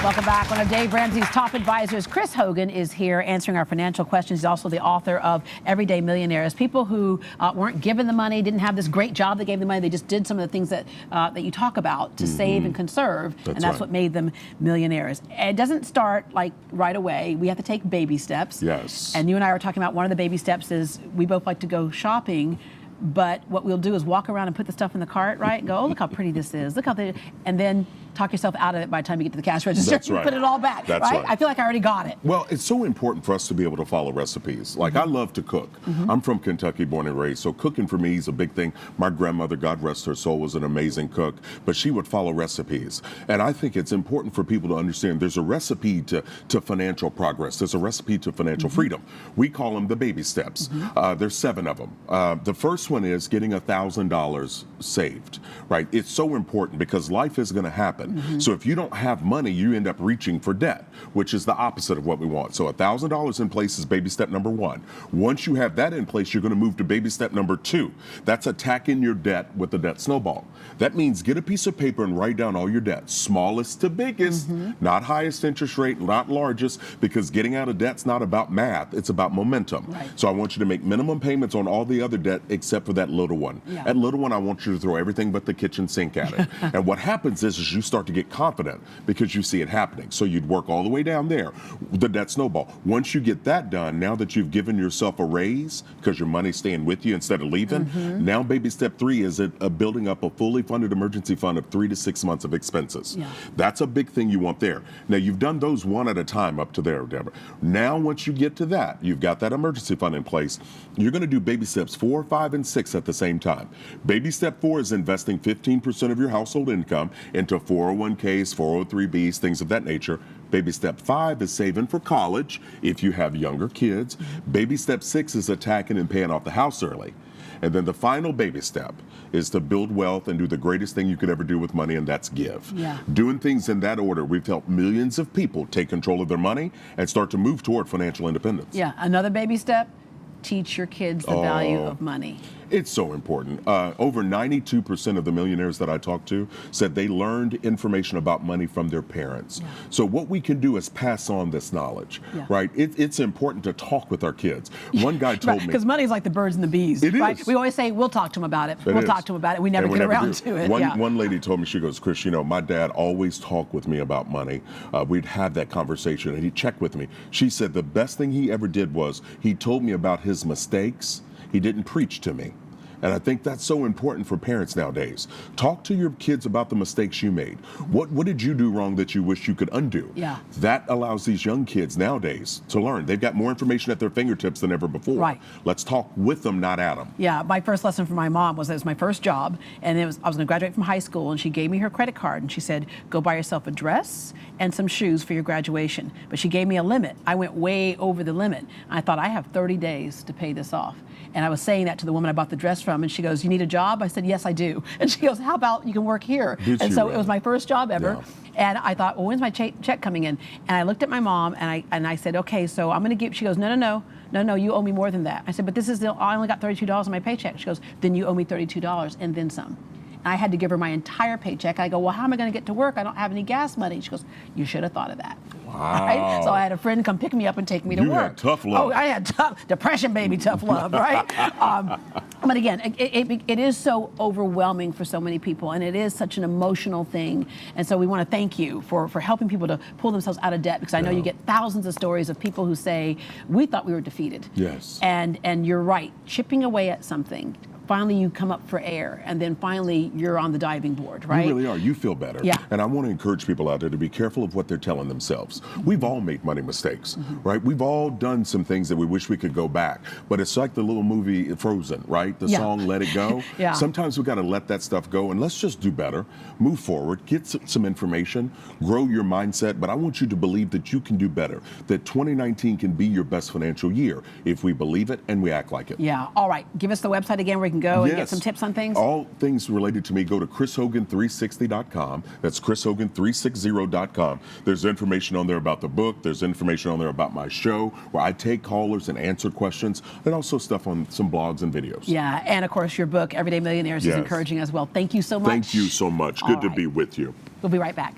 Welcome back. One of Dave Ramsey's top advisors, Chris Hogan, is here answering our financial questions. He's also the author of Everyday Millionaires. People who weren't given the money, didn't have this great job that gave them money. They just did some of the things that that you talk about to save and conserve, and that's what made them millionaires. It doesn't start like right away. We have to take baby steps. Yes. And you and I were talking about one of the baby steps is we both like to go shopping. But what we'll do is walk around and put the stuff in the cart, right? And go, oh, look how pretty this is. Look how they, and then talk yourself out of it by the time you get to the cash register. That's right. Put it all back, right? I feel like I already got it. Well, it's so important for us to be able to follow recipes. Like, I love to cook. I'm from Kentucky, born and raised, so cooking for me is a big thing. My grandmother, God rest her soul, was an amazing cook, but she would follow recipes. And I think it's important for people to understand there's a recipe to financial progress. There's a recipe to financial freedom. We call them the baby steps. There's 7 of them. The first one is getting $1,000 saved, right? It's so important because life is going to happen. So if you don't have money, you end up reaching for debt, which is the opposite of what we want. So $1,000 in place is baby step number 1. Once you have that in place, you're going to move to baby step number 2. That's attacking your debt with the debt snowball. That means get a piece of paper and write down all your debts, smallest to biggest, not highest interest rate, not largest, because getting out of debt's not about math, it's about momentum. So I want you to make minimum payments on all the other debt except for that little one. That little one, I want you to throw everything but the kitchen sink at it. And what happens is you start to get confident because you see it happening. So you'd work all the way down there, the debt snowball. Once you get that done, now that you've given yourself a raise because your money's staying with you instead of leaving, now baby step 3 is building up a fully funded emergency fund of 3 to 6 months of expenses. That's a big thing you want there. Now you've done those one at a time up to there, Deborah. Now once you get to that, you've got that emergency fund in place, you're going to do baby steps 4, 5, and 6 at the same time. Baby step 4 is investing 15% of your household income into 401ks, 403bs, things of that nature. Baby step 5 is saving for college if you have younger kids. Baby step 6 is attacking and paying off the house early. And then the final baby step is to build wealth and do the greatest thing you could ever do with money, and that's give. Doing things in that order, we've helped millions of people take control of their money and start to move toward financial independence. Another baby step, teach your kids the value of money. It's so important. Over 92% of the millionaires that I talked to said they learned information about money from their parents. So what we can do is pass on this knowledge, right? It's important to talk with our kids. One guy told me, because money is like the birds and the bees, right? We always say, we'll talk to them about it. We'll talk to them about it. We never get around to it. One lady told me, she goes, Chris, you know, my dad always talked with me about money. We'd have that conversation and he'd check with me. She said the best thing he ever did was he told me about his mistakes. He didn't preach to me. And I think that's so important for parents nowadays. Talk to your kids about the mistakes you made. What did you do wrong that you wish you could undo? That allows these young kids nowadays to learn. They've got more information at their fingertips than ever before. Let's talk with them, not at them. My first lesson from my mom was, it was my first job, and I was going to graduate from high school, and she gave me her credit card, and she said, go buy yourself a dress and some shoes for your graduation. But she gave me a limit. I went way over the limit. I thought, I have 30 days to pay this off. And I was saying that to the woman I bought the dress from, and she goes, you need a job? I said, yes, I do. And she goes, how about you can work here? And so it was my first job ever. And I thought, well, when's my check coming in? And I looked at my mom, and I said, okay, so I'm going to give, she goes, no, you owe me more than that. I said, but this is I only got $32 in my paycheck. She goes, then you owe me $32 and then some. And I had to give her my entire paycheck. I go, well, how am I going to get to work? I don't have any gas money. She goes, you should have thought of that. Wow. So I had a friend come pick me up and take me to work. You had tough love. Oh, I had depression, baby, tough love, right? But again, it is so overwhelming for so many people, and it is such an emotional thing. And so we want to thank you for helping people to pull themselves out of debt, because I know you get thousands of stories of people who say, we thought we were defeated. And you're right, chipping away at something. Finally, you come up for air, and then finally, you're on the diving board, right? You really are. You feel better. And I want to encourage people out there to be careful of what they're telling themselves. We've all made money mistakes, right? We've all done some things that we wish we could go back. But it's like the little movie Frozen, right? The song Let It Go. Sometimes we got to let that stuff go, and let's just do better, move forward, get some information, grow your mindset. But I want you to believe that you can do better, that 2019 can be your best financial year if we believe it and we act like it. All right. Give us the website again where we can go and get some tips on things? All things related to me, go to chrishogan360.com. That's chrishogan360.com. There's information on there about the book. There's information on there about my show where I take callers and answer questions, and also stuff on some blogs and videos. And of course your book, Everyday Millionaires, is encouraging as well. Thank you so much. Thank you so much. Good to be with you. We'll be right back.